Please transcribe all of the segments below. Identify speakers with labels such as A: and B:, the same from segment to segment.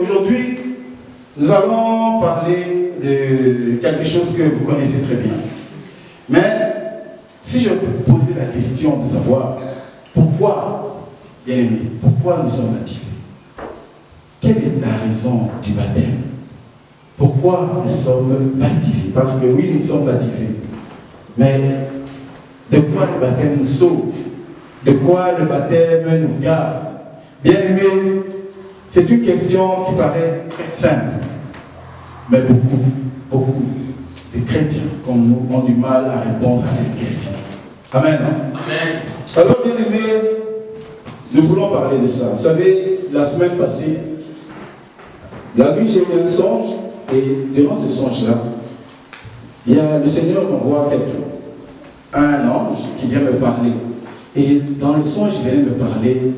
A: aujourd'hui, nous allons parler de quelque chose que vous connaissez très bien. Mais, si je peux poser la question de savoir pourquoi, bien aimé, pourquoi nous sommes baptisés? Quelle est la raison du baptême? Pourquoi nous sommes baptisés? Parce que oui, nous sommes baptisés. Mais de quoi le baptême nous sauve? De quoi le baptême nous garde? Bien aimé, c'est une question qui paraît très simple. Mais beaucoup de chrétiens comme nous ont du mal à répondre à cette question. Amen. Hein? Amen. Alors, bien aimé, nous voulons parler de ça. Vous savez, la semaine passée, la nuit, j'ai eu un songe, et durant ce songe-là, le Seigneur m'envoie quelqu'un, un ange qui vient me parler. Et dans le songe, il vient me parler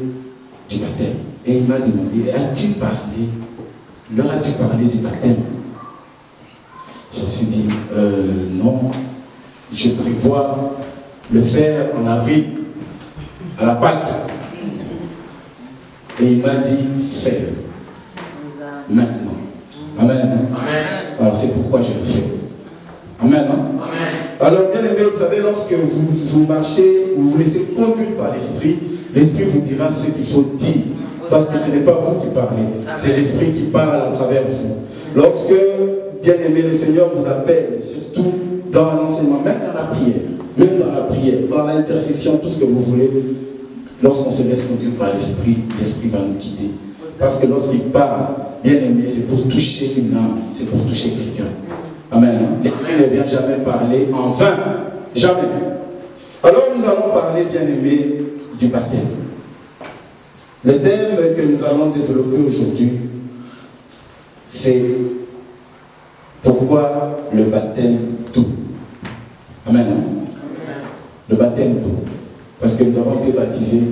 A: du baptême. Et il m'a demandé, leur as-tu parlé du baptême? Je me suis dit, non, je prévois le faire en avril, à la Pâque. Et il m'a dit, fais-le. Maintenant. Amen. Amen. Alors c'est pourquoi je le fais. Amen. Hein? Amen. Alors bien aimé, vous savez, lorsque vous marchez, vous vous laissez conduire par l'Esprit, l'Esprit vous dira ce qu'il faut dire. Parce que ce n'est pas vous qui parlez, c'est l'Esprit qui parle à travers vous. Lorsque, bien aimé, le Seigneur vous appelle, surtout dans l'enseignement, même dans la prière, dans l'intercession, tout ce que vous voulez, lorsqu'on se laisse conduire par l'Esprit, l'Esprit va nous guider. Parce que lorsqu'il parle, bien aimé, c'est pour toucher une âme, c'est pour toucher quelqu'un. Amen. L'Esprit ne vient jamais parler en vain. Jamais. Alors nous allons parler, bien aimé, du baptême. Le thème que nous allons développer aujourd'hui, c'est pourquoi le baptême d'eau. Amen. Le baptême d'eau. Parce que nous avons été baptisés,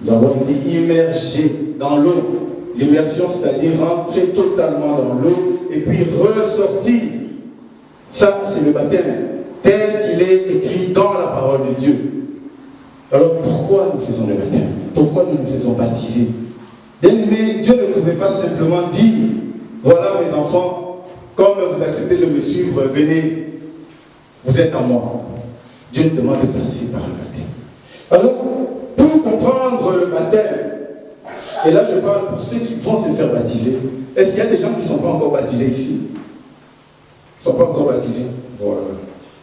A: nous avons été immergés dans l'eau. L'immersion, c'est-à-dire rentrer totalement dans l'eau et puis ressortir. Ça, c'est le baptême tel qu'il est écrit dans la parole de Dieu. Alors, pourquoi nous faisons le baptême? Pourquoi nous nous faisons baptiser? Bien aimé, Dieu ne pouvait pas simplement dire, voilà mes enfants, comme vous acceptez de me suivre, venez, vous êtes à moi. Dieu nous demande de passer par le baptême. Alors, pour comprendre le baptême, et là je parle pour ceux qui vont se faire baptiser, est-ce qu'il y a des gens qui ne sont pas encore baptisés ici? Ils ne sont pas encore baptisés? Voilà.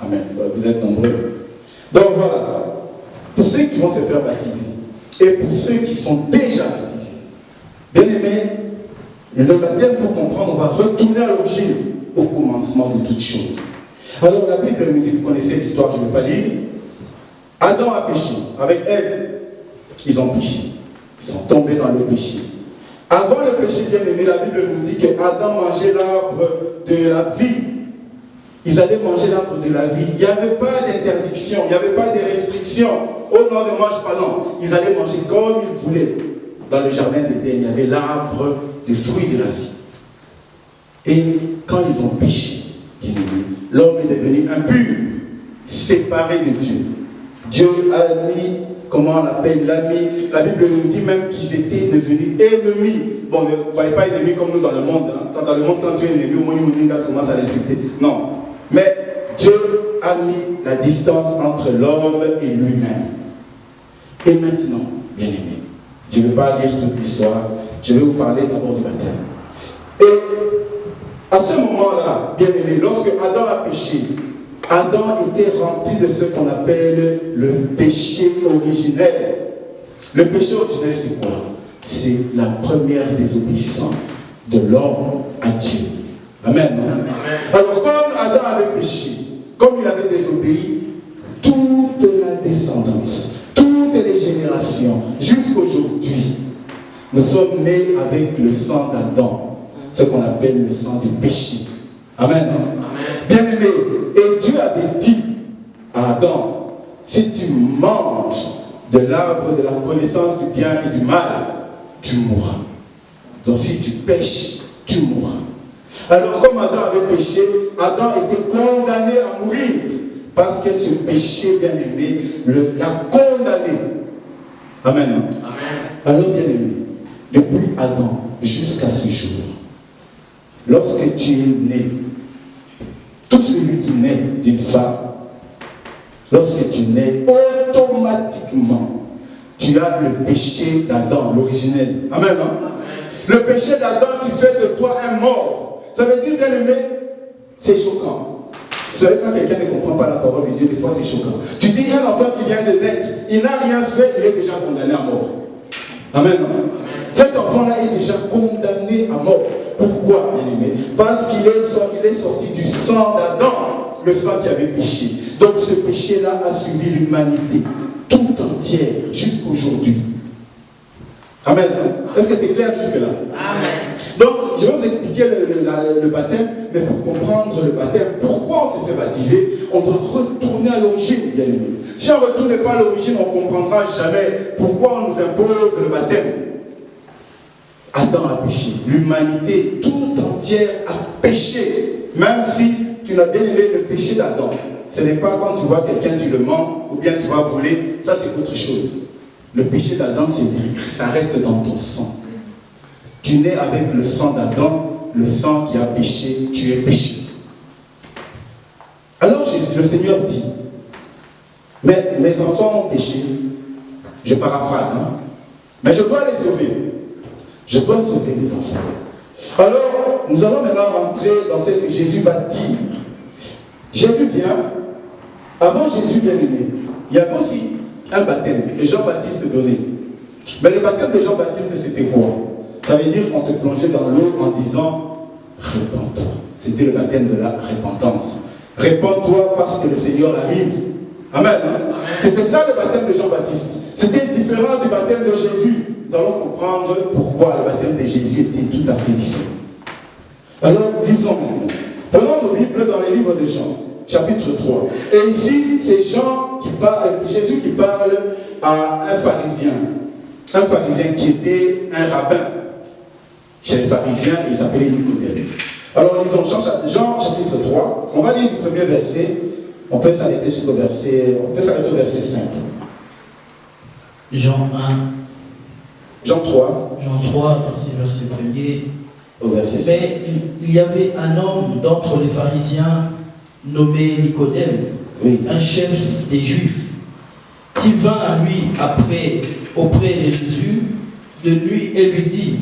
A: Amen. Vous êtes nombreux. Donc voilà. Pour ceux qui vont se faire baptiser, et pour ceux qui sont déjà baptisés, bien aimé, le baptême, pour comprendre, on va retourner à l'origine, au commencement de toutes choses. Alors la Bible nous dit, vous connaissez l'histoire, je ne vais pas lire. Adam a péché, avec Ève, ils ont péché. Ils sont tombés dans le péché. Avant le péché, bien aimé, la Bible nous dit que Adam mangeait l'arbre de la vie. Ils allaient manger l'arbre de la vie. Il n'y avait pas d'interdiction, il n'y avait pas de restriction. Oh non, ne mange pas, non. Ils allaient manger comme ils voulaient. Dans le jardin d'Éden, il y avait l'arbre de fruits de la vie. Et quand ils ont péché, bien aimé, l'homme est devenu impur, séparé de Dieu. Dieu a mis, comment on l'appelle, l'ami. La Bible nous dit même qu'ils étaient devenus ennemis. Bon, ne croyez pas ennemis comme nous dans le monde. Hein. Quand dans le monde, quand tu es ennemi, au moins, tu commences à l'insulter. Non. Mais Dieu a mis la distance entre l'homme et lui-même. Et maintenant, bien aimé, je ne vais pas lire toute l'histoire, je vais vous parler d'abord du baptême. Et à ce moment-là, bien aimé, lorsque Adam a péché, Adam était rempli de ce qu'on appelle le péché originel. Le péché originel, c'est quoi? C'est la première désobéissance de l'homme à Dieu. Amen. Amen. Alors, comme Adam avait péché, comme il avait désobéi, toute la descendance, toutes les générations, jusqu'aujourd'hui, nous sommes nés avec le sang d'Adam, ce qu'on appelle le sang du péché. Amen. Amen. Bien aimé, et Dieu avait dit à Adam, si tu manges de l'arbre de la connaissance du bien et du mal, tu mourras. Donc si tu pêches, tu mourras. Alors comme Adam avait péché, Adam était condamné à mourir. Parce que ce péché, bien aimé, l'a condamné. Amen. Amen. Alors bien aimé, depuis Adam jusqu'à ce jour, lorsque tu es né, tout celui qui naît d'une femme, lorsque tu nais, automatiquement, tu as le péché d'Adam, l'originel. Amen, hein? Amen. Le péché d'Adam qui fait de toi un mort. Ça veut dire, bien aimé, c'est choquant. Vous savez, quand quelqu'un ne comprend pas la parole de Dieu, des fois c'est choquant. Tu dis, un enfant qui vient de naître, il n'a rien fait, il est déjà condamné à mort. Amen, hein? Cet enfant-là est déjà condamné à mort. Pourquoi, bien aimé? Parce qu'il est sorti du sang d'Adam, le sang qui avait péché. Donc ce péché-là a suivi l'humanité tout entière jusqu'aujourd'hui. Amen. Est-ce que c'est clair jusque-là? Amen. Donc, je vais vous expliquer le baptême, mais pour comprendre le baptême, pourquoi on s'est fait baptiser, on doit retourner à l'origine, bien aimé. Si on ne retourne pas à l'origine, on ne comprendra jamais pourquoi on nous impose le baptême. Adam a péché. L'humanité tout entière a péché. Même si tu n'as bien aimé le péché d'Adam. Ce n'est pas quand tu vois quelqu'un, tu le mens, ou bien tu vas voler. Ça, c'est autre chose. Le péché d'Adam, ça reste dans ton sang. Tu nais avec le sang d'Adam, le sang qui a péché, tu es péché. Alors Jésus, le Seigneur dit, mais mes enfants ont péché. Je paraphrase, hein? Mais je dois les sauver. Je dois sauver les enfants. Alors, nous allons maintenant rentrer dans ce que Jésus va dire. Jésus vient, avant Jésus bien-aimé, il y avait aussi un baptême que Jean-Baptiste donnait. Mais le baptême de Jean-Baptiste, c'était quoi? Ça veut dire qu'on te plongeait dans l'eau en disant, répands-toi. C'était le baptême de la repentance. Répands-toi parce que le Seigneur arrive. Amen. Hein? Amen. C'était ça le baptême de Jean-Baptiste. C'était différent du baptême de Jésus. Nous allons comprendre pourquoi le baptême de Jésus était tout à fait différent. Alors, lisons maintenant. Prenons nos Bibles dans les livres de Jean, chapitre 3. Et ici, c'est Jésus qui parle à un pharisien. Un pharisien qui était un rabbin. Chez les pharisiens, il s'appelait Nicodème. Alors, lisons Jean chapitre 3. On va lire du premier verset. On peut s'arrêter jusqu'au verset, on peut s'arrêter au verset 5.
B: Jean 1.
A: Jean 3.
B: Jean 3, verset 1er.
A: Au verset 5.
B: Mais il y avait un homme d'entre les pharisiens nommé Nicodème, oui, un chef des Juifs, qui vint à lui auprès de Jésus de nuit et lui dit,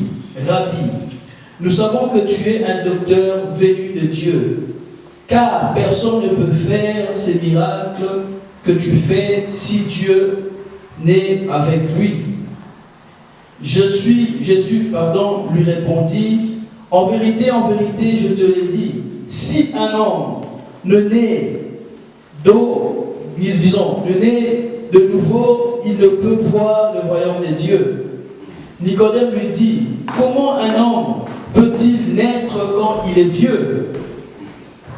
B: Rabbi, nous savons que tu es un docteur venu de Dieu, car personne ne peut faire ces miracles que tu fais si Dieu n'est avec lui. Jésus, lui répondit, en vérité, je te l'ai dit, si un homme ne naît d'eau, ne naît de nouveau, il ne peut voir le royaume de Dieu. Nicodème lui dit, comment un homme peut-il naître quand il est vieux?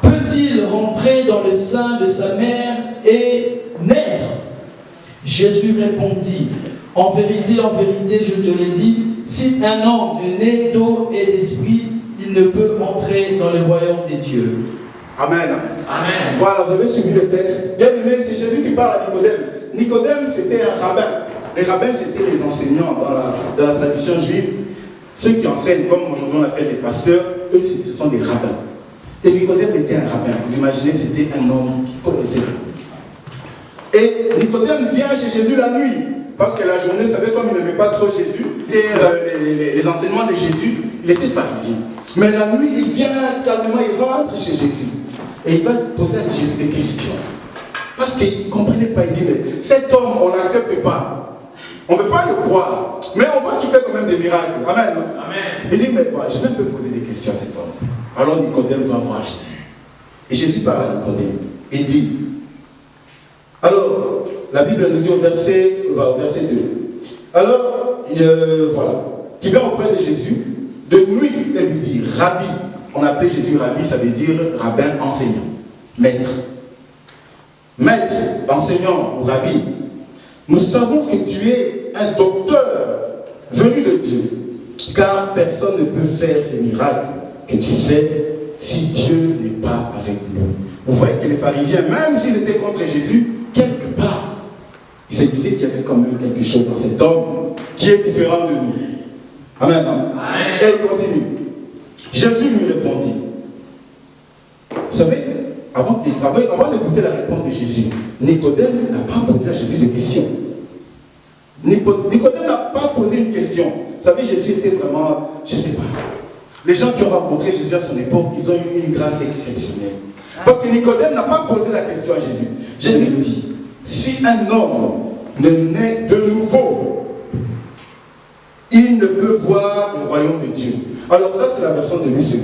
B: Peut-il rentrer dans le sein de sa mère et naître? Jésus répondit, en vérité, je te l'ai dit, si un homme ne naît d'eau et d'esprit, il ne peut entrer dans le royaume des dieux.
A: Amen. Amen. Voilà, vous avez suivi le texte. Bien aimé, c'est Jésus qui parle à Nicodème. Nicodème, c'était un rabbin. Les rabbins, c'était les enseignants dans la tradition juive. Ceux qui enseignent, comme aujourd'hui on appelle les pasteurs, eux, ce sont des rabbins. Et Nicodème était un rabbin. Vous imaginez, c'était un homme qui connaissait. Et Nicodème vient chez Jésus la nuit. Parce que la journée, vous savez, comme il n'aimait pas trop Jésus, les enseignements de Jésus, il était pharisien. Mais la nuit, il vient calmement, il rentre chez Jésus. Et il va poser à Jésus des questions. Parce qu'il ne comprenait pas, il dit, mais cet homme, on ne l'accepte pas. On ne veut pas le croire. Mais on voit qu'il fait quand même des miracles. Amen. Amen. Il dit, mais quoi, je vais un peu poser des questions à cet homme. Alors Nicodème va voir Jésus. Et Jésus parle à Nicodème. Il dit, alors, la Bible nous dit au verset 2. Alors, voilà, qui vient auprès de Jésus, de nuit, elle lui dit, Rabbi. On appelait Jésus Rabbi, ça veut dire rabbin, enseignant, maître. Maître, enseignant ou Rabbi, nous savons que tu es un docteur venu de Dieu, car personne ne peut faire ces miracles que tu fais si Dieu n'est pas avec nous. Vous voyez que les pharisiens, même s'ils étaient contre Jésus, quelque part, ils se disaient qu'il y avait quand même quelque chose dans cet homme qui est différent de nous. Amen. Amen. Et il continue. Jésus lui répondit, Jésus. Nicodème n'a pas posé à Jésus de questions. Nicodème n'a pas posé une question. Vous savez, Jésus était vraiment, je ne sais pas. Les gens qui ont rencontré Jésus à son époque, ils ont eu une grâce exceptionnelle. Parce que Nicodème n'a pas posé la question à Jésus. Jésus dit, si un homme ne naît de nouveau, il ne peut voir le royaume de Dieu. Alors ça, c'est la version de Louis II,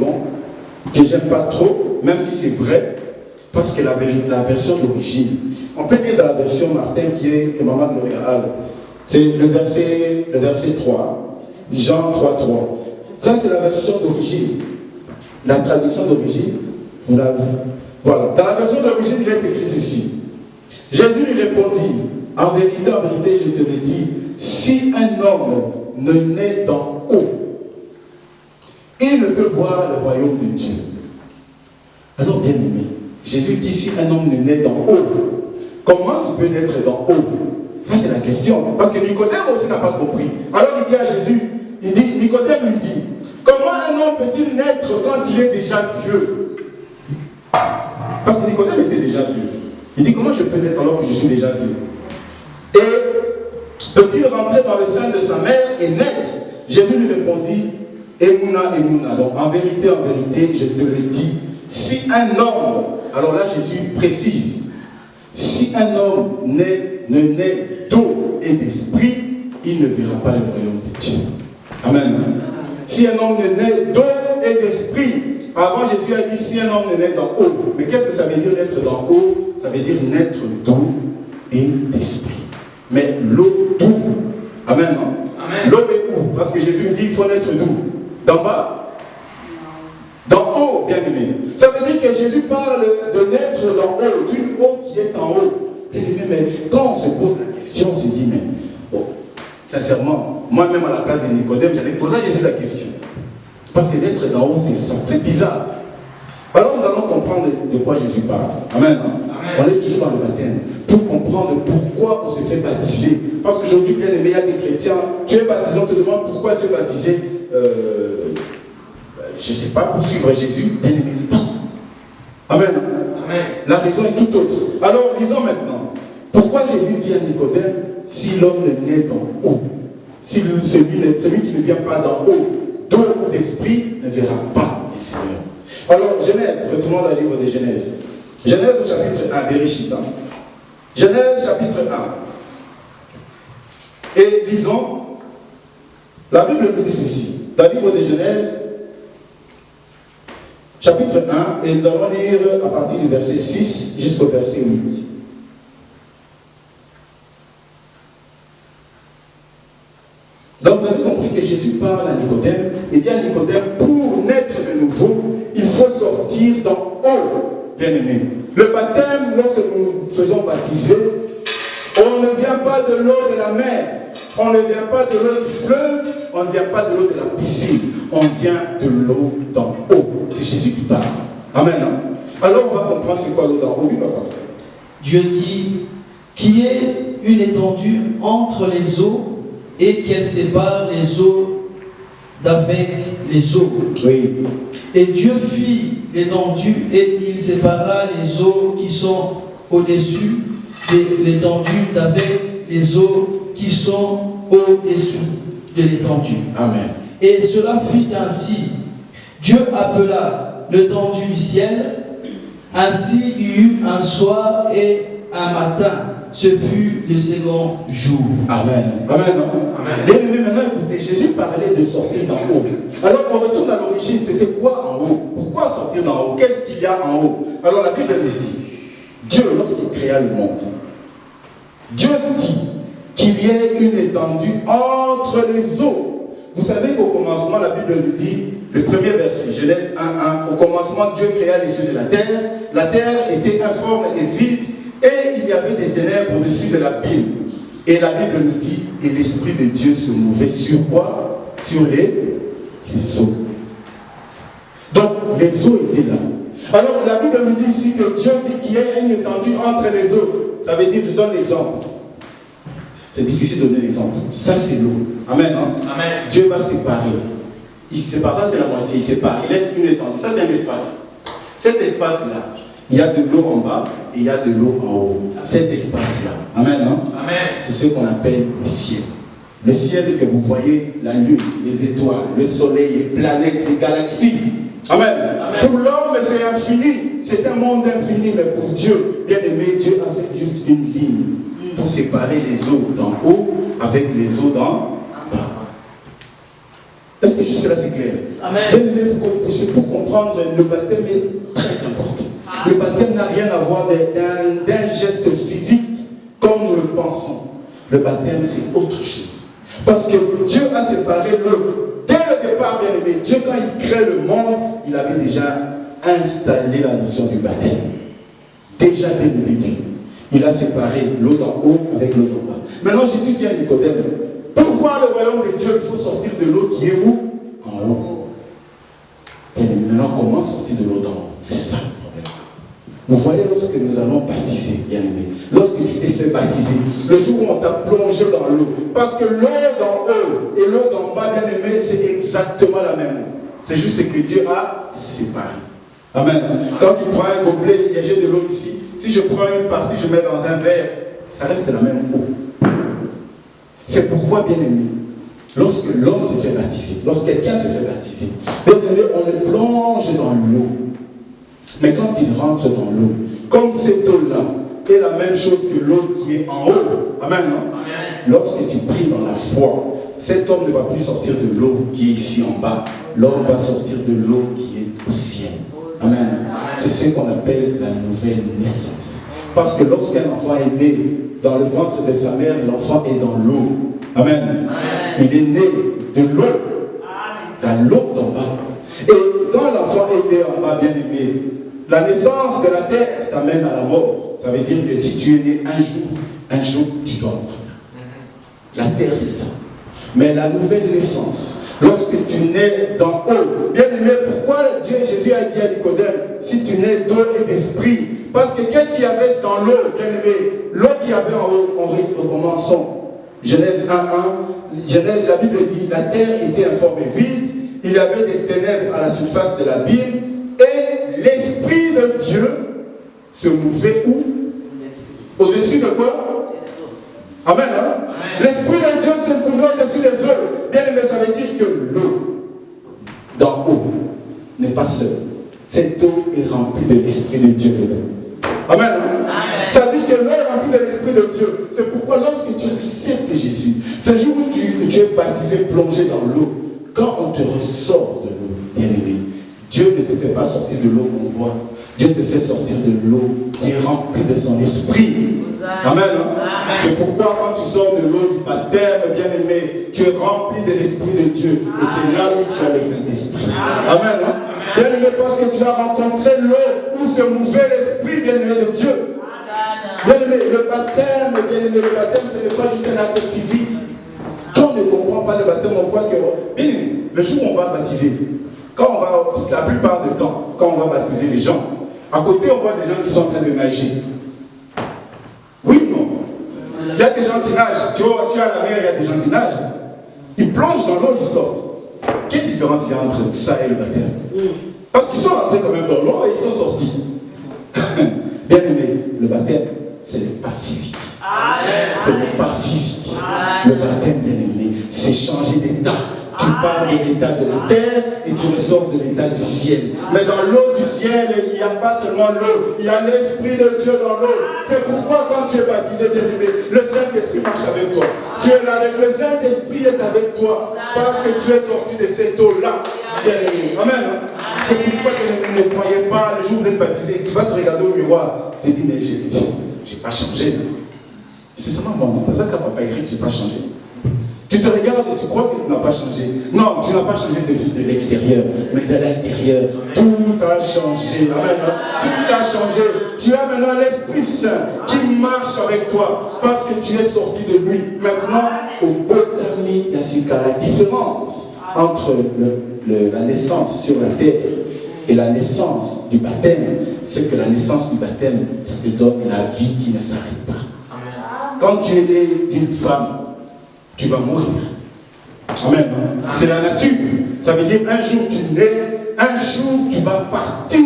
A: que j'aime pas trop, même si c'est vrai, parce que la version d'origine. On peut lire dans la version Martin, qui est Maman Gloriale. C'est le verset 3, Jean 3:3. Ça, c'est la version d'origine. La traduction d'origine, vous l'avez. Voilà. Dans la version d'origine, il est écrit ceci. Jésus lui répondit, en vérité, je te le dis, si un homme ne naît d'en haut, il ne peut voir le royaume de Dieu. Alors, bien aimé, Jésus dit, si un homme ne naît d'en haut, comment tu peux naître d'en haut? Ça, c'est la question. Parce que Nicodème aussi n'a pas compris. Alors, il dit à Jésus, Nicodème lui dit, comment un homme peut-il naître quand il est déjà vieux? Parce que Nicodème était déjà vieux. Il dit, comment je peux naître alors que je suis déjà vieux? Et peut-il rentrer dans le sein de sa mère et naître? Jésus lui répondit, Emouna, Emouna. Donc, en vérité, je te le dis, si un homme, alors là, Jésus précise, si un homme ne naît d'eau et d'esprit, il ne verra pas le royaume de Dieu. Amen. Si un homme ne naît d'eau et d'esprit, avant Jésus a dit si un homme ne naît d'en haut. Mais qu'est-ce que ça veut dire naître d'en haut? Ça veut dire naître d'eau et d'esprit. Mais l'eau d'où? Amen. Amen. L'eau est où? Parce que Jésus dit il faut naître d'où? D'en bas? D'en haut, bien aimé. Ça veut dire que Jésus parle de naître d'en haut, d'une eau qui est en haut. Bien aimé, mais quand on se pose la question, on se dit, mais bon, sincèrement, moi-même à la place de Nicodème, j'allais poser à Jésus la question. Parce que d'être d'en haut, ça fait bizarre. Alors nous allons comprendre de quoi Jésus parle. Amen. Amen. On est toujours dans le baptême. Pour comprendre pourquoi on se fait baptiser. Parce qu'aujourd'hui, bien aimé, il y a des chrétiens, tu es baptisé, on te demande pourquoi tu es baptisé. Je ne sais pas, pour suivre Jésus, bien aimé, c'est pas ça. Amen. Amen. La raison est tout autre. Alors, lisons maintenant. Pourquoi Jésus dit à Nicodème, si l'homme ne naît d'en haut, si celui qui ne vient pas d'en haut, d'eau ou d'esprit, ne verra pas le Seigneur. Alors, Genèse, retournons dans le livre de Genèse. Genèse au chapitre 1, Bereshit. Genèse chapitre 1. Et lisons, la Bible nous dit ceci. Dans le livre de Genèse, chapitre 1, et nous allons lire à partir du verset 6 jusqu'au verset 8. Donc vous avez compris que Jésus parle à Nicodème et dit à Nicodème, pour naître de nouveau, il faut sortir d'en haut, bien aimé. Le baptême, lorsque nous faisons baptiser, on ne vient pas de l'eau de la mer, on ne vient pas de l'eau du fleuve, on ne vient pas de l'eau de la piscine, on vient de l'eau d'en haut. C'est Jésus qui parle. Amen. Alors on va comprendre c'est quoi l'eau d'en haut, papa.
B: Dieu dit, qui est une étendue entre les eaux et qu'elle sépare les eaux d'avec les eaux.
A: Oui.
B: Et Dieu fit l'étendue et il sépara les eaux qui sont au-dessus de l'étendue d'avec les eaux qui sont au-dessous de l'étendue.
A: Amen.
B: Et cela fut ainsi. Dieu appela l'étendue du ciel. Ainsi il y eut un soir et un matin. Ce fut le second jour.
A: Amen. Amen. Amen. Bien aimé, maintenant écoutez, Jésus parlait de sortir d'en haut. Alors on retourne à l'origine, c'était quoi en haut? Pourquoi sortir d'en haut? Qu'est-ce qu'il y a en haut? Alors la Bible nous dit, Dieu, lorsqu'il créa le monde, Dieu dit qu'il y ait une étendue entre les eaux. Vous savez qu'au commencement, la Bible nous dit, le premier verset, Genèse 1:1, au commencement, Dieu créa les cieux et la terre. La terre était informe et vide, et il y avait des ténèbres au-dessus de l'abîme. Et la Bible nous dit, et l'Esprit de Dieu se mouvait sur quoi? Sur les eaux. Donc, les eaux étaient là. Alors, la Bible nous dit ici que Dieu dit qu'il y a une étendue entre les eaux. Ça veut dire, je donne l'exemple. C'est difficile de donner l'exemple. Ça, c'est l'eau. Amen. Hein? Amen. Dieu va séparer. Il sépare, ça c'est la moitié, il sépare. Il laisse une étendue. Ça, c'est un espace. Cet espace-là, il y a de l'eau en bas et il y a de l'eau en haut. Cet espace-là. Amen. Hein? Amen. C'est ce qu'on appelle le ciel. Le ciel que vous voyez, la lune, les étoiles, le soleil, les planètes, les galaxies. Amen. Amen. Pour l'homme, c'est infini. C'est un monde infini, mais pour Dieu, bien aimé, Dieu a fait juste une ligne pour séparer les eaux d'en haut avec les eaux d'en bas. Est-ce que jusque-là c'est clair? Amen. Bien aimé, pour comprendre, le baptême est très important. Le baptême n'a rien à voir d'un geste physique comme nous le pensons. Le baptême, c'est autre chose. Parce que Dieu a séparé l'eau. Dès le départ, bien aimé, Dieu, quand il crée le monde, il avait déjà installé la notion du baptême. Déjà dès le début. Il a séparé l'eau d'en haut avec l'eau d'en bas. Maintenant, Jésus dit à Nicodème, pour voir le royaume de Dieu, il faut sortir de l'eau qui est où? En haut. Et maintenant, comment sortir de l'eau d'en haut? C'est ça le problème. Vous voyez, lorsque nous allons baptiser, bien aimé, lorsque tu t'es fait baptiser, le jour où on t'a plongé dans l'eau, parce que l'eau d'en haut et l'eau d'en bas, bien aimé, c'est exactement la même eau. C'est juste que Dieu a séparé. Amen. Quand tu prends un gobelet, j'ai de l'eau ici, si je prends une partie, je mets dans un verre, ça reste la même eau. C'est pourquoi, bien aimé, lorsque l'homme se fait baptiser, lorsque quelqu'un se fait baptiser, bien aimé, on le plonge dans l'eau. Mais quand il rentre dans l'eau, comme cette eau-là est la même chose que l'eau qui est en haut, amen, non? Amen. Lorsque tu pries dans la foi, cet homme ne va plus sortir de l'eau qui est ici en bas. L'homme va sortir de l'eau qui est au ciel. Amen. C'est ce qu'on appelle la nouvelle naissance. Parce que lorsqu'un enfant est né dans le ventre de sa mère, l'enfant est dans l'eau. Amen. Il est né de l'eau. Dans l'eau d'en bas. Et quand l'enfant est né en bas, bien aimé, la naissance de la terre t'amène à la mort. Ça veut dire que si tu es né un jour tu dois mourir. La terre, c'est ça. Mais la nouvelle naissance, lorsque tu nais d'en haut, bien aimé, pourquoi Jésus a dit à Nicodème, si tu nais d'eau et d'esprit? Parce que qu'est-ce qu'il y avait dans l'eau, bien aimé? L'eau qu'il y avait en haut, on recommençons. Genèse 1:1, Genèse, la Bible dit, la terre était informe et vide, il y avait des ténèbres à la surface de l'abîme, et l'Esprit de Dieu se mouvait où? Au-dessus de quoi? Amen, hein? L'Esprit de Dieu se mouvait au-dessus des eaux. Bien aimé, ça veut dire que l'eau d'en haut n'est pas seule. Cette eau est remplie de l'Esprit de Dieu dedans. Amen, hein? Ça veut dire que l'eau est remplie de l'Esprit de Dieu. C'est pourquoi lorsque tu acceptes Jésus, ce jour où tu es baptisé, plongé dans l'eau, quand on te ressort de l'eau, bien aimé, Dieu ne te fait pas sortir de l'eau qu'on voit. Dieu te fait sortir de l'eau qui est remplie de son esprit. Amen. Hein? C'est pourquoi quand tu sors de l'eau du baptême, bien aimé, tu es rempli de l'Esprit de Dieu. Et c'est là où tu as le Saint-Esprit. Amen. Hein? Bien aimé, parce que tu as rencontré l'eau où se mouvait l'Esprit, bien aimé, de Dieu. Bien aimé, le baptême, ce n'est pas juste un acte physique. Quand on ne comprend pas le baptême, on croit que, bien aimé, le jour où on va baptiser, quand on va, la plupart du temps, quand on va baptiser les gens, à côté on voit des gens qui sont en train de nager. Oui, non. Il y a des gens qui nagent. Tu vois, tu es à la mer, il y a des gens qui nagent. Ils plongent dans l'eau, ils sortent. Quelle différence il y a entre ça et le baptême? Parce qu'ils sont rentrés quand même dans l'eau et ils sont sortis. Bien aimé, le baptême, ce n'est pas physique. Ce n'est pas physique. Le baptême, bien aimé, c'est changer d'état. Tu pars de l'état de la terre et tu ressors de l'état du ciel. Mais dans l'eau du ciel, il n'y a pas seulement l'eau, il y a l'Esprit de Dieu dans l'eau. C'est pourquoi quand tu es baptisé, bien aimé, le Saint-Esprit marche avec toi. Tu es là avec le Saint-Esprit est avec toi parce que tu es sorti de cette eau-là. Bien aimé. Amen. C'est pourquoi, bien aimé, ne croyez pas, le jour où vous êtes baptisé, tu vas te regarder au miroir, tu te dis, mais je n'ai pas changé. C'est seulement moi, c'est ça que papa écrit que je n'ai pas changé. Tu te regardes et tu crois que tu n'as pas changé. Non, tu n'as pas changé de l'extérieur, mais de l'intérieur. Tout a changé. Amen. Tout a changé. Tu as maintenant l'Esprit Saint qui marche avec toi parce que tu es sorti de lui. Maintenant, au Botami Yassika, la différence entre la naissance sur la terre et la naissance du baptême, c'est que la naissance du baptême, ça te donne la vie qui ne s'arrête pas. Amen. Quand tu es né d'une femme, tu vas mourir. Amen. C'est la nature. Ça veut dire un jour tu nais, un jour tu vas partir.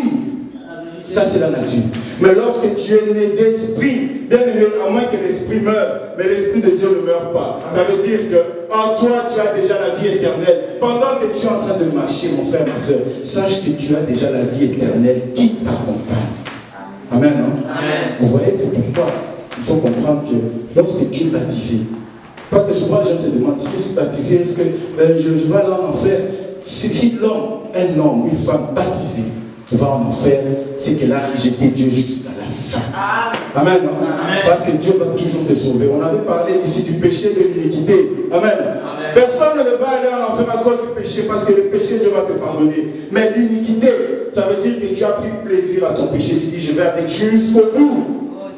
A: ça c'est la nature. Mais lorsque tu es né d'esprit, bien aimé, à moins que l'esprit meure, mais l'esprit de Dieu ne meurt pas. Ça veut dire que en toi tu as déjà la vie éternelle. Pendant que tu es en train de marcher, mon frère, ma soeur, sache que tu as déjà la vie éternelle qui t'accompagne. Amen, non? Amen. Vous voyez, c'est pourquoi il faut comprendre que lorsque tu es baptisé, parce que souvent les gens se demandent si je suis baptisé, est-ce que je vais aller en enfer? Si l'homme, un homme, une femme baptisée va en enfer, c'est qu'elle a rejeté Dieu jusqu'à la fin. Amen, non? Amen. Parce que Dieu va toujours te sauver. On avait parlé ici du péché de l'iniquité. Amen. Amen. Personne ne va aller en enfer à cause du péché, parce que le péché, Dieu va te pardonner. Mais l'iniquité, ça veut dire que tu as pris plaisir à ton péché. Tu dis, je vais avec jusqu'au bout.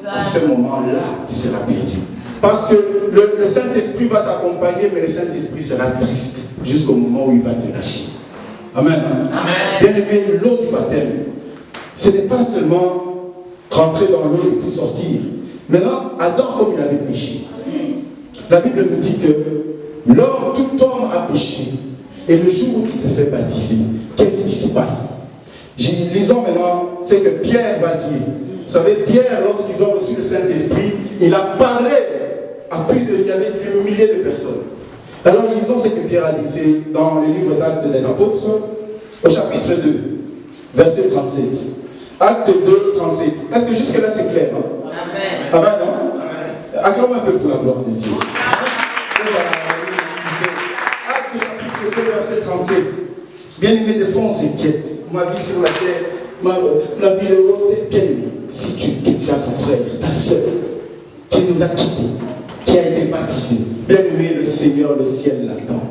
A: À ce moment-là, tu seras perdu. Parce que le Saint-Esprit va t'accompagner, mais le Saint-Esprit sera triste jusqu'au moment où il va te lâcher. Amen. Amen. Bien aimé, l'eau du baptême, ce n'est pas seulement rentrer dans l'eau et puis sortir. Maintenant, Adam, comme il avait péché, la Bible nous dit que tout homme a péché. Et le jour où tu te fais baptiser, qu'est-ce qui se passe? Lisons maintenant ce que Pierre va dire. Vous savez, Pierre, lorsqu'ils ont reçu le Saint-Esprit, il a parlé à plus de, il y avait des milliers de personnes. Alors lisons ce que Pierre a dit, c'est dans le livre d'Actes des Apôtres, au chapitre 2, verset 37. Acte 2, 37. Est-ce que jusque-là c'est clair? Hein? Amen. Amen, non? Amen. Acclame un peu pour la gloire de Dieu. Acte chapitre 2, verset 37. Bien aimé, des fois on s'inquiète. Ma vie sur la terre, la vie de l'autre, bien aimé. Si tu as ton frère, ta soeur, qui nous a quittés, qui a été baptisé, bien aimé, le Seigneur, le ciel l'attend.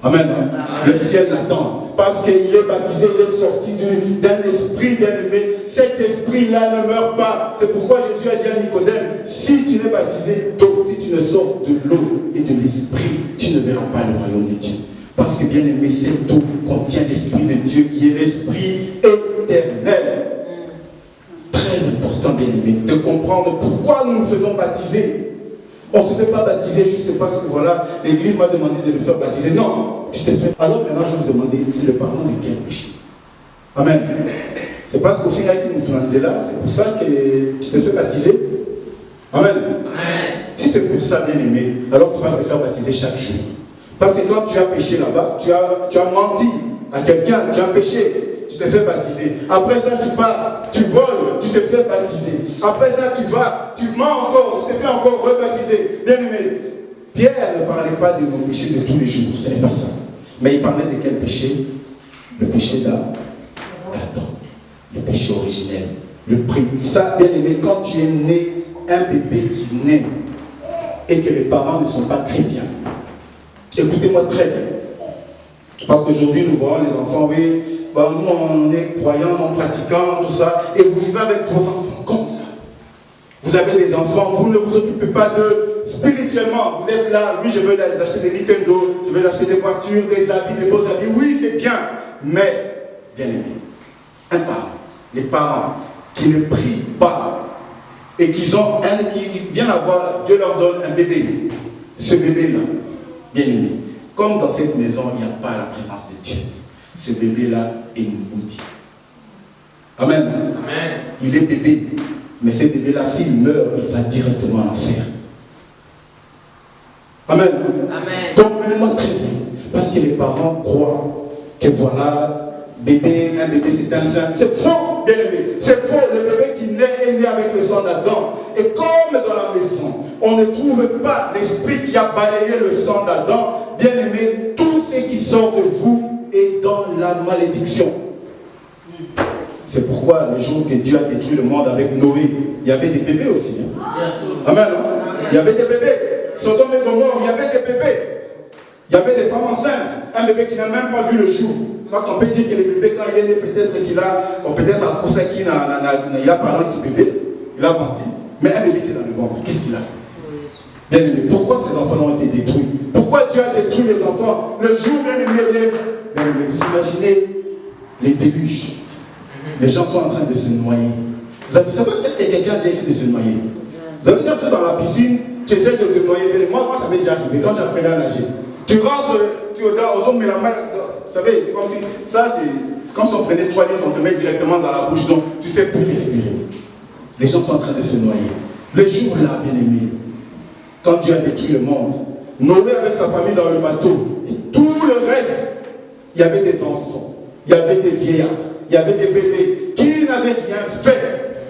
A: Amen. Amen. Le ciel l'attend. Parce qu'il est baptisé, il est sorti d'un esprit, bien aimé. Cet esprit-là ne meurt pas. C'est pourquoi Jésus a dit à Nicodème, si tu n'es baptisé d'eau, si tu ne sors de l'eau et de l'esprit, tu ne verras pas le royaume de Dieu. Parce que, bien aimé, cette eau contient l'esprit de Dieu qui est l'esprit éternel. Très important, bien aimé, de comprendre pourquoi nous nous faisons baptiser. On ne se fait pas baptiser juste parce que voilà, l'église m'a demandé de me faire baptiser. Non, tu te fais. Alors maintenant, je vais vous demander, c'est le pardon de quel péché? Amen. C'est parce qu'au final, qui nous tournait là, c'est pour ça que tu te fais baptiser. Amen. Amen. Si c'est pour ça, bien aimé, alors tu vas te faire baptiser chaque jour. Parce que quand tu as péché là-bas, tu as menti à quelqu'un, tu as péché. Tu te fais baptiser. Après ça, tu pars, tu voles, tu te fais baptiser. Après ça, tu vas, tu mens encore, tu te fais encore rebaptiser. Bien aimé, Pierre ne parlait pas de nos péchés de tous les jours, ce n'est pas ça. Mais il parlait de quel péché? Le péché d'Adam. Le péché originel. Le prix. Ça, bien aimé, quand tu es né, un bébé qui naît et que les parents ne sont pas chrétiens. Écoutez-moi très bien. Parce qu'aujourd'hui, nous voyons les enfants, oui. Bah, nous on est croyants, non pratiquants, tout ça, et vous vivez avec vos enfants comme ça. Vous avez des enfants, vous ne vous occupez pas d'eux spirituellement. Vous êtes là, oui, je veux les acheter des Nintendo, je veux acheter des voitures, des habits, des beaux habits. Oui, c'est bien, mais, bien aimé, un parent, les parents qui ne prient pas et qui viennent avoir, Dieu leur donne un bébé. Ce bébé-là, bien aimé, comme dans cette maison, il n'y a pas la présence de Dieu. Ce bébé-là est maudit. Amen. Amen. Il est bébé. Mais ce bébé-là, s'il meurt, il va directement en enfer. Amen. Amen. Comprenez-moi très bien. Parce que les parents croient que voilà, un bébé c'est un saint. C'est faux, bien aimé. C'est faux. Le bébé qui naît est né avec le sang d'Adam. Et comme dans la maison, on ne trouve pas l'esprit qui a balayé le sang d'Adam, bien aimé, tout ce qui sort de vous et dans la malédiction. C'est pourquoi le jour que Dieu a détruit le monde avec Noé, il y avait des bébés aussi. Hein? Amen. Hein? Il y avait des bébés. Sodome et Gomorrhe, il y avait des bébés. Il y avait des femmes enceintes. Un bébé qui n'a même pas vu le jour. Parce qu'on peut dire que le bébé, quand il est né, peut-être qu'il a, peut-être à cause qu'il a parlé du bébé, il a menti. Mais un bébé qui est dans le ventre, qu'est-ce qu'il a fait? Bien aimé, pourquoi ces enfants ont été détruits? Pourquoi tu as détruit les enfants le jour où vous imaginez les déluges. Les gens sont en train de se noyer. Vous savez, est-ce que quelqu'un a déjà essayé de se noyer? Vous avez déjà entré dans la piscine, tu essaies de te noyer. Moi, ça m'est déjà arrivé quand j'apprenais à nager. Tu rentres, tu regardes aux hommes, mais la main, Vous savez, c'est comme si, c'est comme si on prenait 3 litres, on te met directement dans la bouche, donc tu ne sais plus respirer. Les gens sont en train de se noyer. Le jour-là, bien aimé, quand Dieu a détruit le monde, Noé avec sa famille dans le bateau, et tout le reste, il y avait des enfants, il y avait des vieillards, il y avait des bébés qui n'avaient rien fait.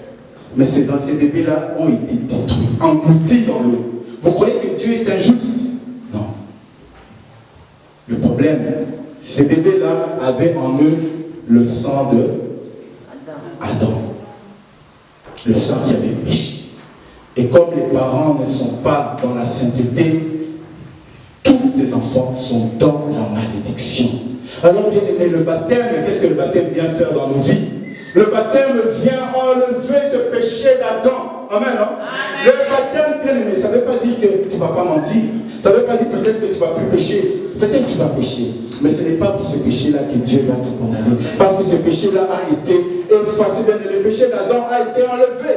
A: Mais ces bébés-là ont été détruits, engloutis dans l'eau. Vous croyez que Dieu est injuste? Non. Le problème, ces bébés-là avaient en eux le sang de Adam. Le sang qui avait péché. Et comme les parents ne sont pas dans la sainteté, tous ces enfants sont dans la malédiction. Alors bien aimé, le baptême, qu'est-ce que le baptême vient faire dans nos vies? Le baptême vient enlever ce péché d'Adam. Amen, non? Amen. Le baptême, bien aimé, ça ne veut pas dire que tu ne vas pas mentir. Ça ne veut pas dire peut-être que tu ne vas plus pécher. Peut-être que tu vas pécher. Mais ce n'est pas pour ce péché-là que Dieu va te condamner. Parce que ce péché-là a été effacé. Bien, le péché d'Adam a été enlevé.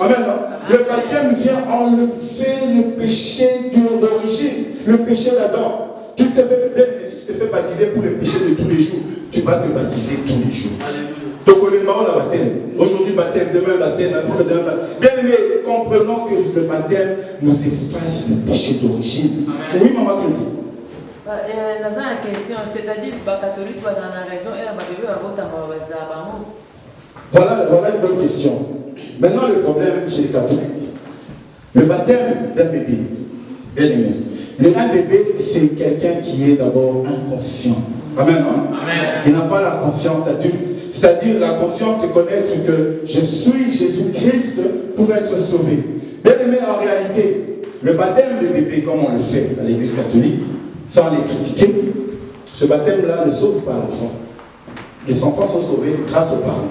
A: Amen, non? Le baptême vient enlever le péché d'origine. Le péché d'Adam. Tu te fais bien, si tu te fais baptiser pour le péché de tous les jours, tu vas te baptiser tous les jours. Donc on est marrant la baptême. Aujourd'hui baptême, demain baptême, après demain baptême. Bien aimé, comprenons que le baptême nous efface le péché d'origine. Oui, maman Claudie.
C: Dans la question, c'est-à-dire que les catholiques sont dans la raison et les bébés
A: Voilà une bonne question. Maintenant le problème chez les catholiques, le baptême d'un bébé, bien aimé. Un bébé, c'est quelqu'un qui est d'abord inconscient. Amen, hein? Amen. Il n'a pas la conscience d'adulte. C'est-à-dire la conscience de connaître que je suis Jésus-Christ pour être sauvé. Bien aimé, en réalité, le baptême de bébé, comme on le fait à l'église catholique, sans les critiquer, ce baptême-là ne sauve pas l'enfant. Les enfants sont sauvés grâce aux parents.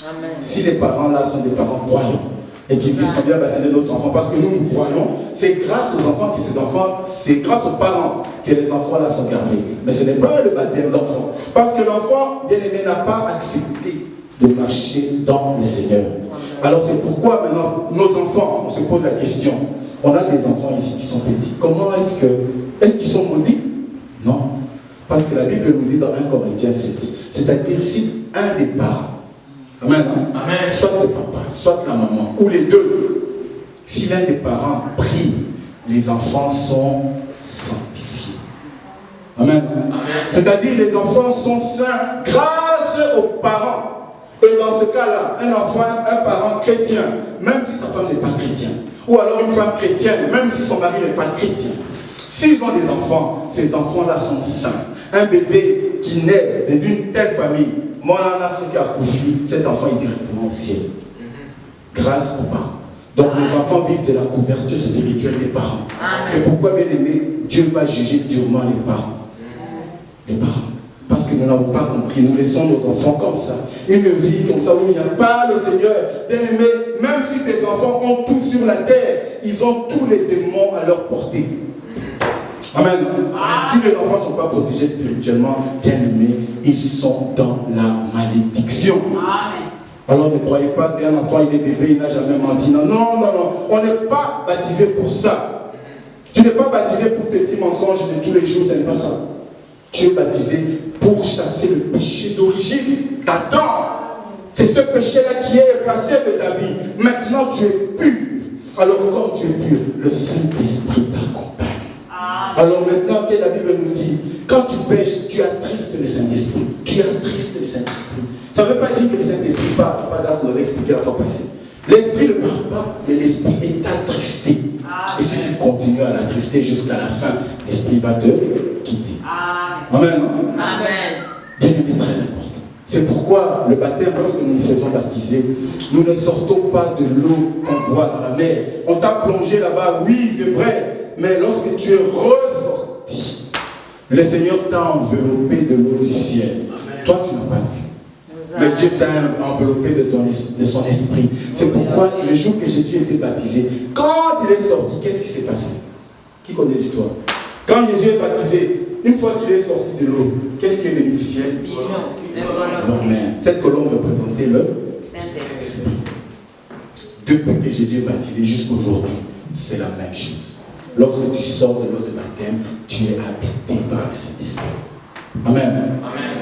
A: Amen. Si les parents-là sont des parents croyants, et qu'ils disent qu'on vient baptiser notre enfant, parce que nous croyons, c'est grâce aux enfants que ces enfants, c'est grâce aux parents que les enfants là sont gardés. Mais ce n'est pas le baptême d'enfant. Parce que l'enfant, bien aimé, n'a pas accepté de marcher dans le Seigneur. Alors c'est pourquoi maintenant, nos enfants, on se pose la question. On a des enfants ici qui sont petits. Comment est-ce qu'ils sont maudits? Non. Parce que la Bible nous dit dans 1 Corinthiens 7, c'est-à-dire si un des parents, amen, amen, soit le papa, soit la maman, ou les deux, si l'un des parents prie, les enfants sont sanctifiés. Amen. Amen. C'est-à-dire les enfants sont saints grâce aux parents. Et dans ce cas-là, un parent chrétien, même si sa femme n'est pas chrétienne, ou alors une femme chrétienne, même si son mari n'est pas chrétien, s'ils ont des enfants, ces enfants-là sont saints. Un bébé qui naît d'une telle famille, cet enfant est directement au ciel. Grâce aux parents. Donc les enfants vivent de la couverture spirituelle des parents. C'est pourquoi, bien aimé, Dieu va juger durement les parents. Les parents. Parce que nous n'avons pas compris. Nous laissons nos enfants comme ça. Une vie comme ça où il n'y a pas le Seigneur. Bien aimé, même si tes enfants ont tout sur la terre, ils ont tous les démons à leur portée. Amen. Si les enfants ne sont pas protégés spirituellement, bien aimés, ils sont dans la malédiction. Amen. Alors ne croyez pas qu'un enfant il est bébé, il n'a jamais menti. Non, non, non, non. On n'est pas baptisé pour ça. Tu n'es pas baptisé pour tes petits mensonges de tous les jours, ce n'est pas ça. Tu es baptisé pour chasser le péché d'origine d'Adam. C'est ce péché-là qui est effacé de ta vie. Maintenant tu es pur. Alors comme tu es pur, le Saint-Esprit t'accompagne. Alors maintenant que la Bible nous dit, quand tu pêches, tu attristes le Saint-Esprit. Tu attristes le Saint-Esprit. Ça ne veut pas dire que le Saint-Esprit parle. Papa Gas nous avait expliqué la fois passée. L'Esprit ne parle pas, mais l'Esprit est attristé. Et si tu continues à l'attrister jusqu'à la fin, l'Esprit va te quitter. Amen. Amen. Bien aimé, très important. C'est pourquoi le baptême, lorsque nous nous faisons baptiser, nous ne sortons pas de l'eau qu'on voit dans la mer. On t'a plongé là-bas, oui, c'est vrai. Mais lorsque tu es ressorti, le Seigneur t'a enveloppé de l'eau du ciel. Amen. Toi, tu n'as pas vu. Mais Dieu t'a enveloppé de son esprit. C'est pourquoi le jour que Jésus était baptisé, quand il est sorti, qu'est-ce qui s'est passé? Qui connaît l'histoire? Quand Jésus est baptisé, une fois qu'il est sorti de l'eau, qu'est-ce qui est venu du ciel? Amen. Cette colombe représentait le Saint-Esprit. Depuis que Jésus est baptisé jusqu'aujourd'hui, c'est la même chose. Lorsque tu sors de l'eau de baptême, tu es habité par le Saint-Esprit. Amen.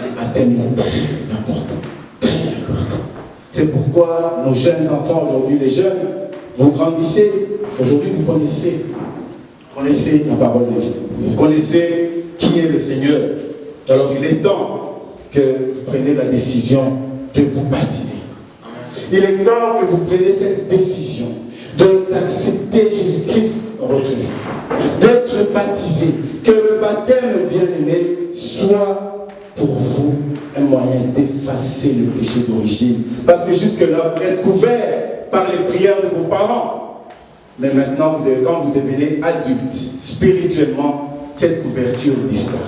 A: Le baptême est très important. Très important. C'est pourquoi nos jeunes enfants aujourd'hui, les jeunes, vous grandissez. Aujourd'hui, vous connaissez la parole de Dieu. Vous connaissez qui est le Seigneur. Alors, il est temps que vous preniez la décision de vous baptiser. Il est temps que vous preniez cette décision d'accepter Jésus-Christ dans votre vie, d'être baptisé, que le baptême bien-aimé soit pour vous un moyen d'effacer le péché d'origine. Parce que jusque-là, vous êtes couvert par les prières de vos parents. Mais maintenant, quand vous devenez adulte, spirituellement, cette couverture disparaît.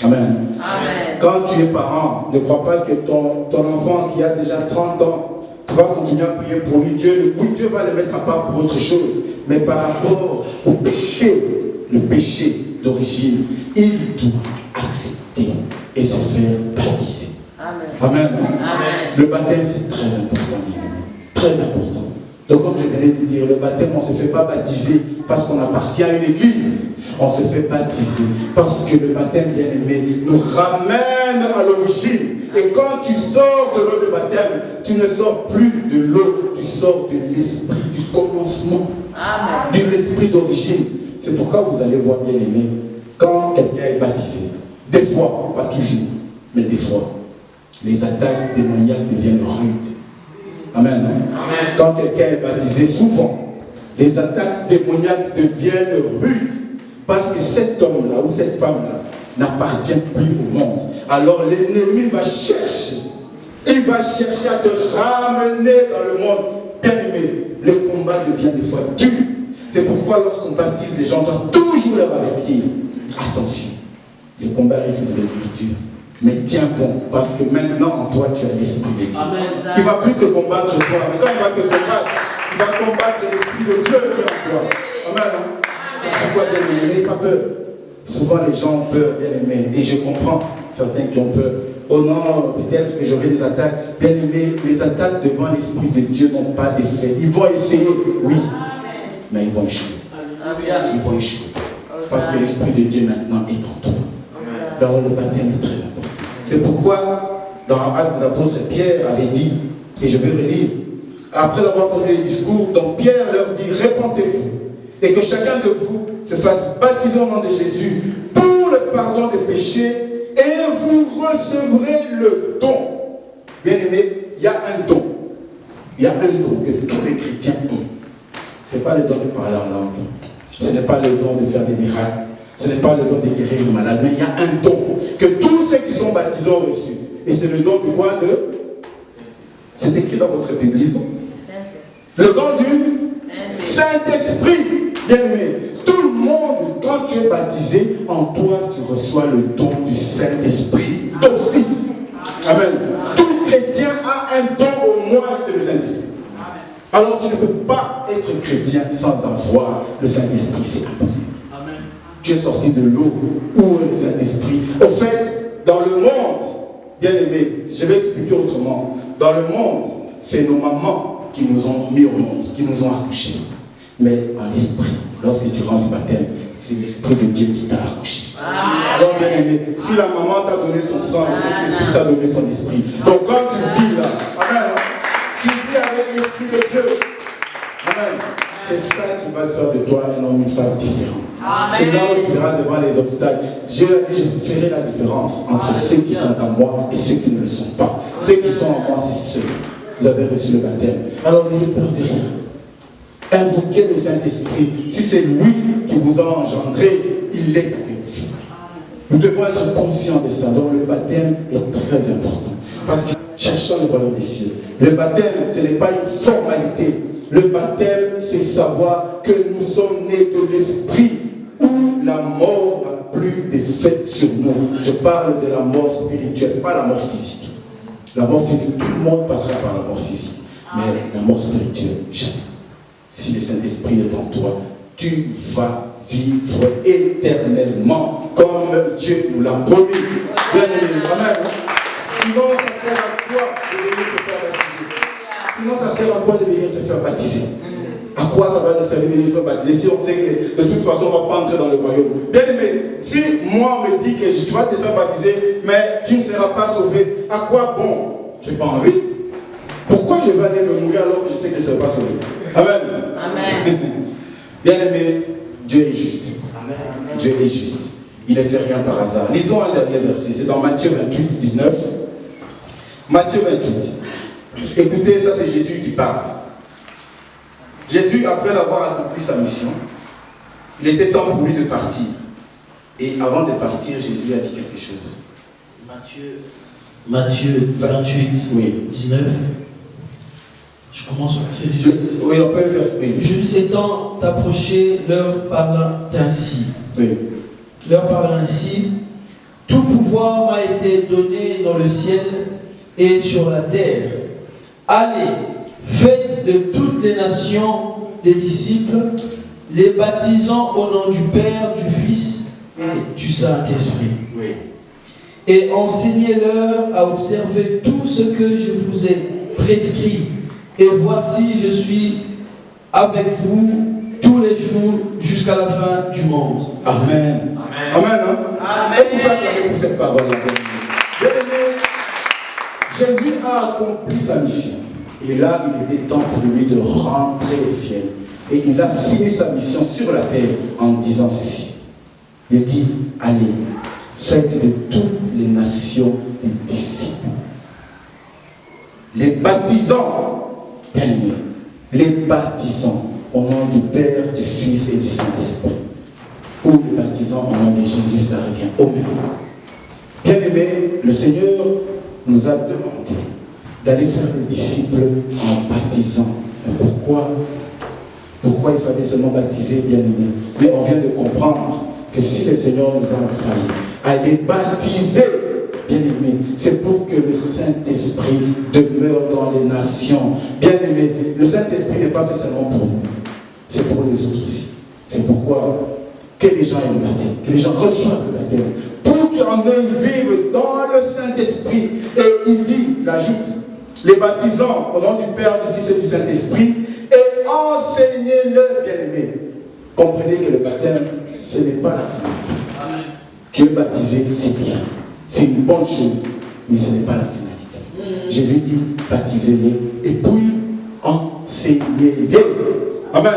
A: Amen.
C: Amen.
A: Quand tu es parent, ne crois pas que ton enfant qui a déjà 30 ans, tu vas continuer à prier pour lui. Dieu va le mettre à part pour autre chose. Mais par rapport au péché, le péché d'origine, il doit accepter et se faire baptiser.
C: Amen.
A: Amen.
C: Amen.
A: Le baptême, c'est très important. Très important. Donc, comme je venais de dire, le baptême, on ne se fait pas baptiser parce qu'on appartient à une église. On se fait baptiser parce que le baptême bien-aimé nous ramène à l'origine. Et quand tu sors de l'eau de baptême, tu ne sors plus de l'eau, tu sors de l'esprit du commencement, de l'esprit d'origine. C'est pourquoi vous allez voir, bien-aimé, quand quelqu'un est baptisé, des fois, pas toujours, mais des fois, les attaques démoniaques deviennent rudes. Amen.
C: Amen.
A: Quand quelqu'un est baptisé, souvent, les attaques démoniaques deviennent rudes. Parce que cet homme-là ou cette femme-là n'appartient plus au monde. Alors l'ennemi va chercher. Il va chercher à te ramener dans le monde. Bien-aimé, le combat devient des fois dur. C'est pourquoi lorsqu'on baptise les gens, on doit toujours leur avertir. Attention, le combat risque de devenir dur. Mais tiens bon, parce que maintenant en toi tu as l'esprit de Dieu. Il ne va plus te combattre toi. Mais quand il va te combattre, il va combattre l'esprit de Dieu qui est en toi. Amen. C'est pourquoi, bien-aimé, n'ayez pas peur. Souvent les gens ont peur, bien-aimé. Et je comprends certains qui ont peur. Oh non, peut-être que j'aurai des attaques. Bien-aimé, les attaques devant l'esprit de Dieu n'ont pas d'effet. Ils vont essayer, oui, mais ils vont échouer. Ils vont échouer. Parce que l'esprit de Dieu maintenant est en toi. Alors le baptême est très important. C'est pourquoi, dans Actes des Apôtres, Pierre avait dit, et je vais relire, après avoir conduit les discours, donc Pierre leur dit, répentez-vous, et que chacun de vous se fasse baptiser au nom de Jésus pour le pardon des péchés, et vous recevrez le don. Bien-aimé, il y a un don. Il y a un don que tous les chrétiens ont. Ce n'est pas le don de parler en langue. Ce n'est pas le don de faire des miracles. Ce n'est pas le don de guérir le malade. Mais il y a un don que tous ceux qui sont baptisés ont reçu. Et c'est le don de quoi? C'est écrit dans votre Bible. Le don du Saint-Esprit. Bien-aimé, tout le monde, quand tu es baptisé, en toi tu reçois le don du Saint-Esprit d'office. Amen. Tout chrétien a un don au moins, c'est le Saint-Esprit. Alors tu ne peux pas être chrétien sans avoir le Saint-Esprit, c'est impossible. Amen. Tu es sorti de l'eau, où est le Saint-Esprit? Au fait, dans le monde, bien-aimé, je vais expliquer autrement. Dans le monde, c'est nos mamans qui nous ont mis au monde, qui nous ont accouchés. Mais en esprit, lorsque tu rentres du baptême, c'est l'Esprit de Dieu qui t'a accouché. Alors bien aimé, si la maman t'a donné son sang, c'est l'Esprit t'a donné son esprit. Donc quand tu vis là, amen, tu vis avec l'Esprit de Dieu. Amen. C'est ça qui va faire de toi un homme, une femme différente. C'est là où tu verras devant les obstacles. Dieu a dit, je ferai la différence entre ceux qui sont en moi et ceux qui ne le sont pas. Ceux qui sont en moi, c'est ceux. Vous avez reçu le baptême. Alors n'ayez peur de rien. Invoquez le Saint-Esprit. Si c'est lui qui vous a engendré, il est avec vous. Nous devons être conscients de ça. Donc le baptême est très important. Parce que cherchons le royaume des cieux. Le baptême, ce n'est pas une formalité. Le baptême, c'est savoir que nous sommes nés de l'Esprit où la mort n'a plus d'effet sur nous. Je parle de la mort spirituelle, pas la mort physique. La mort physique, tout le monde passera par la mort physique. Mais la mort spirituelle, jamais. Si le Saint-Esprit est en toi, tu vas vivre éternellement comme Dieu nous l'a promis. Bien aimé, amen. Sinon, ça sert à quoi de venir se faire baptiser? Sinon, ça sert à quoi de venir se faire baptiser? À quoi ça va nous servir de nous faire baptiser si on sait que de toute façon on ne va pas entrer dans le royaume? Bien aimé, si moi on me dit que tu vas te faire baptiser, mais tu ne seras pas sauvé, à quoi bon? Je n'ai pas envie. Pourquoi je vais aller me mourir alors que je sais que je ne serai pas sauvé? Amen.
C: Amen.
A: Bien aimé, Dieu est juste.
B: Amen.
A: Dieu est juste. Il ne fait rien par hasard. Lisons un dernier verset, c'est dans Matthieu 28, 19. Matthieu 28. Écoutez, ça c'est Jésus qui parle. Jésus, après avoir accompli sa mission, il était temps pour lui de partir. Et avant de partir, Jésus a dit quelque chose.
B: Matthieu 28,
A: Oui.
B: 19. Je commence au verset 18.
A: Oui, on peut verser.
B: Juste étant approché, leur parla ainsi.
A: Oui.
B: Leur parla ainsi. Tout pouvoir m'a été donné dans le ciel et sur la terre. Allez, faites de toutes les nations des disciples, les baptisant au nom du Père, du Fils et du Saint-Esprit.
A: Oui.
B: Et enseignez-leur à observer tout ce que je vous ai prescrit. Et voici, je suis avec vous tous les jours jusqu'à la fin du monde.
A: Amen.
C: Amen.
A: Amen. Hein?
C: Amen.
A: Est-ce qu'on peut acclamer pour cette parole-là? Bien aimé, Jésus a accompli sa mission. Et là, il était temps pour lui de rentrer au ciel. Et il a fini sa mission sur la terre en disant ceci. Il dit, allez, faites de toutes les nations des disciples. Les baptisants, bien aimés, les baptisants au nom du Père, du Fils et du Saint-Esprit. Ou les baptisants au nom de Jésus, ça revient au même. Bien aimé, le Seigneur nous a demandé d'aller faire des disciples en baptisant. Mais pourquoi il fallait seulement baptiser, bien aimé? Mais on vient de comprendre que si le Seigneur nous a envoyés à les baptiser, bien aimé, c'est pour que le Saint-Esprit demeure dans les nations. Bien aimé, le Saint-Esprit n'est pas fait seulement pour nous, c'est pour les autres aussi. C'est pourquoi que les gens aient le baptême, que les gens reçoivent le baptême, pour qu'en eux ils vivent dans le Saint-Esprit. Et il dit, il ajoute, les baptisants au nom du Père, du Fils et du Saint-Esprit, et enseignez-le, bien-aimé. Comprenez que le baptême, ce n'est pas la finalité. Tu es baptisé, c'est bien. C'est une bonne chose, mais ce n'est pas la finalité. Jésus dit, baptisez-les et puis enseignez-les. Amen.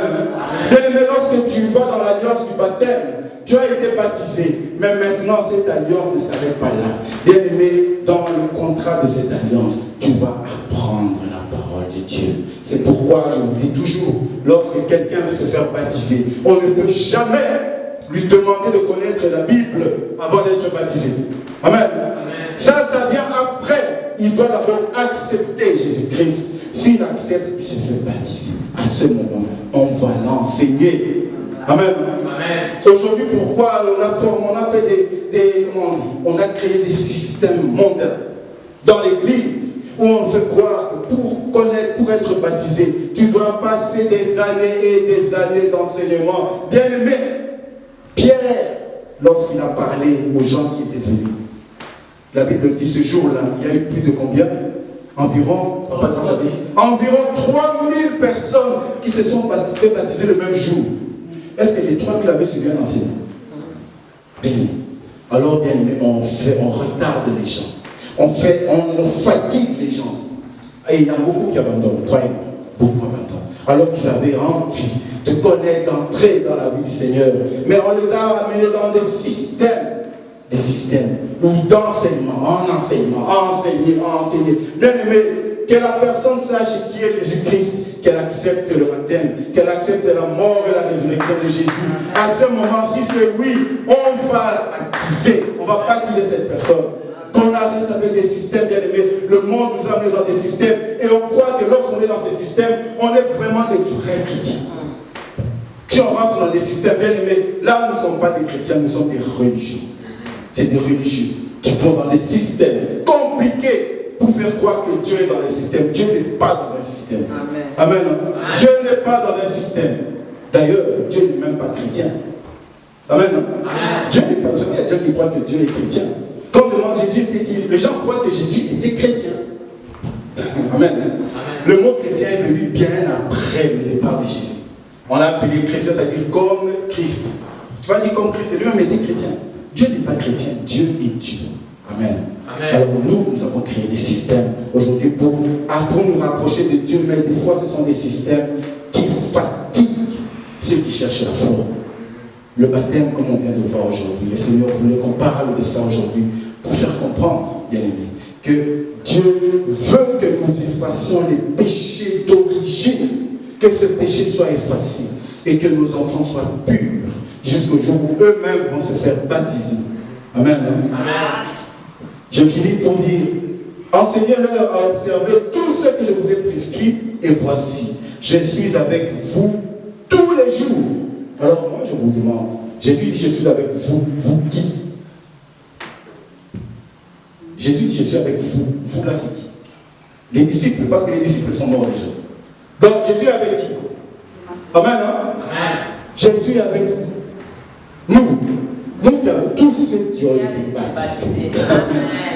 A: Bien-aimé, lorsque tu vas dans l'alliance du baptême, tu as été baptisé, mais maintenant cette alliance ne s'arrête pas là. Bien-aimé, dans le contrat de cette alliance, tu vas apprendre la parole de Dieu. C'est pourquoi je vous dis toujours, lorsque quelqu'un veut se faire baptiser, on ne peut jamais lui demander de connaître la Bible avant d'être baptisé. Amen. Amen. Ça vient après. Il doit d'abord accepter Jésus-Christ. S'il accepte, il se fait baptiser. À ce moment, on va l'enseigner. Amen. Amen. Aujourd'hui, pourquoi on a fait comment on dit, on a créé des systèmes mondains dans l'église où on fait croire que pour connaître, pour être baptisé, tu dois passer des années et des années d'enseignement. Bien aimé, Pierre, lorsqu'il a parlé aux gens qui étaient venus, la Bible dit ce jour-là, il y a eu plus de combien? Environ 3000 personnes qui se sont fait baptiser le même jour. Est-ce que les 3000 avaient suivi un enseignement? Bien. Alors, bien aimé, on retarde les gens. On fatigue les gens. Et il y a beaucoup qui abandonnent, croyez-moi. Beaucoup abandonnent. Alors qu'ils avaient envie de connaître, d'entrer dans la vie du Seigneur. Mais on les a amenés dans des systèmes ou d'enseignement, enseigner. Bien aimé, que la personne sache qui est Jésus-Christ, qu'elle accepte le baptême, qu'elle accepte la mort et la résurrection de Jésus. À ce moment, si c'est oui, on va baptiser cette personne. Qu'on arrête avec des systèmes, bien aimés. Le monde nous amène dans des systèmes et on croit que lorsqu'on est dans ces systèmes, on est vraiment des vrais chrétiens. Si on rentre dans des systèmes, bien aimés, là nous ne sommes pas des chrétiens, nous sommes des religieux. C'est des religieux qui vont dans des systèmes compliqués pour faire croire que Dieu est dans les systèmes. Dieu n'est pas dans un système. Amen. Amen. Dieu n'est pas dans un système. D'ailleurs, Dieu n'est même pas chrétien. Amen. Amen. Dieu n'est pas. Vous savez, il y a des gens qui croient que Dieu est chrétien. Quand on demande Jésus était qui, les gens croient que Jésus était chrétien. Amen. Amen. Le mot chrétien est venu bien après le départ de Jésus. On l'a appelé chrétien, c'est-à-dire comme Christ. Tu vas dire comme Christ, c'est lui-même était chrétien. Dieu n'est pas chrétien, Dieu est Dieu. Amen. Amen. Alors nous avons créé des systèmes aujourd'hui pour nous rapprocher de Dieu, mais des fois ce sont des systèmes qui fatiguent ceux qui cherchent la foi. Le baptême, comme on vient de voir aujourd'hui, le Seigneur voulait qu'on parle de ça aujourd'hui pour faire comprendre, bien aimé, que Dieu veut que nous effacions les péchés d'origine, que ce péché soit effacé et que nos enfants soient purs jusqu'au jour où eux-mêmes vont se faire baptiser. Amen. Amen. Je finis pour dire, enseignez-leur à observer tout ce que je vous ai prescrit et voici, je suis avec vous tous les jours. Alors moi je vous demande, Jésus dit je suis avec vous, vous qui? Jésus dit je suis avec vous, vous là c'est qui? Les disciples, parce que les disciples sont morts déjà. Donc Jésus est avec qui? Amen, hein? Amen. Jésus est avec nous. Nous, tous ceux qui ont été baptisés.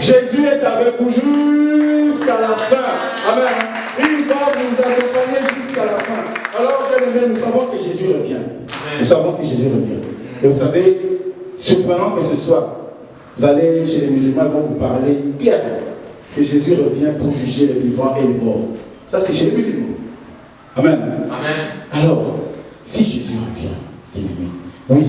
A: Jésus est avec vous jusqu'à la fin. Amen. Il va vous accompagner jusqu'à la fin. Alors, bien aimé, nous savons que Jésus revient. Nous savons que Jésus revient. Et vous savez, surprenant que ce soit, vous allez chez les musulmans, ils vont vous parler clairement que Jésus revient pour juger les vivants et les morts. Ça, c'est chez les musulmans. Amen. Amen. Alors, si Jésus revient, bien aimé, oui,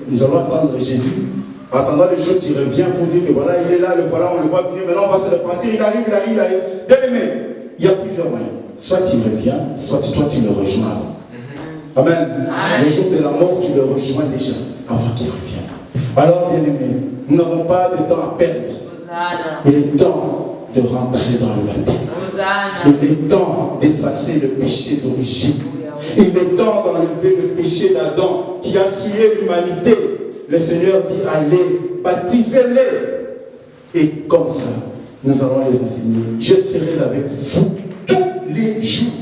A: nous allons attendre Jésus, attendant le jour qui revient pour dire que voilà, il est là, le voilà, on le voit venir, maintenant on va se repentir, il arrive. Bien aimé, il y a plusieurs moyens. Soit il revient, soit toi tu le rejoins avant. Amen. Amen. Le jour de la mort, tu le rejoins déjà, avant qu'il revienne. Alors, bien aimé, nous n'avons pas de temps à perdre. Il est temps de rentrer dans le baptême. Il est temps d'effacer le péché d'origine. Il est temps d'enlever le péché d'Adam qui a souillé l'humanité. Le Seigneur dit, allez, baptisez-les. Et comme ça, nous allons les enseigner. Je serai avec vous tous les jours.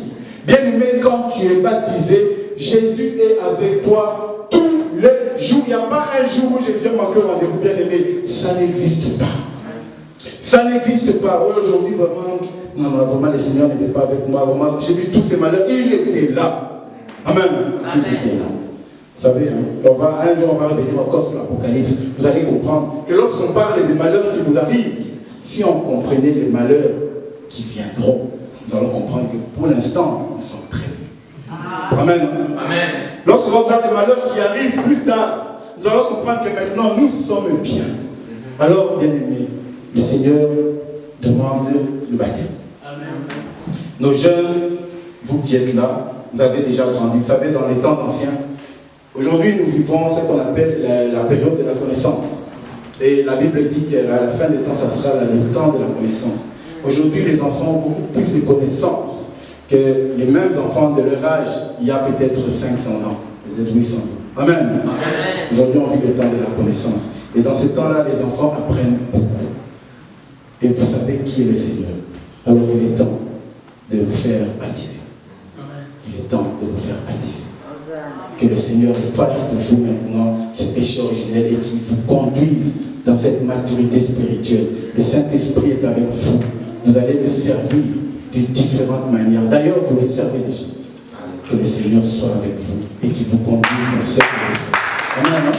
A: Bien aimé, quand tu es baptisé, Jésus est avec toi tous les jours. Il n'y a pas un jour où Jésus a manqué rendez-vous, bien aimé. Ça n'existe pas. Ça n'existe pas. Aujourd'hui, vraiment, non, vraiment, le Seigneur n'était pas avec moi. Vraiment, j'ai vu tous ces malheurs. Il était là. Amen. Il était là. Vous savez, hein, un jour, on va revenir encore sur l'Apocalypse. Vous allez comprendre que lorsqu'on parle des malheurs qui nous arrivent, si on comprenait les malheurs qui viendront, nous allons comprendre que pour l'instant, nous sommes très bien. Amen. Amen. Lorsqu'on va voir des malheurs qui arrivent plus tard, nous allons comprendre que maintenant, nous sommes bien. Alors, bien aimés, le Seigneur demande le baptême. Amen. Nos jeunes, vous qui êtes là, vous avez déjà grandi. Vous savez, dans les temps anciens, aujourd'hui, nous vivons ce qu'on appelle la période de la connaissance. Et la Bible dit qu'à la fin des temps, ça sera le temps de la connaissance. Aujourd'hui, les enfants ont beaucoup plus de connaissances que les mêmes enfants de leur âge, il y a peut-être 500 ans, peut-être 800 ans. Amen. Amen. Aujourd'hui, on vit le temps de la connaissance. Et dans ce temps-là, les enfants apprennent beaucoup. Et vous savez qui est le Seigneur. Alors, il est temps de vous faire baptiser. Il est temps de vous faire baptiser. Que le Seigneur fasse de vous maintenant ce péché originel et qu'il vous conduise dans cette maturité spirituelle. Le Saint-Esprit est avec vous. Vous allez le servir de différentes manières. D'ailleurs, vous le servez déjà. Que le Seigneur soit avec vous et qu'il vous conduise dans cette direction. Amen.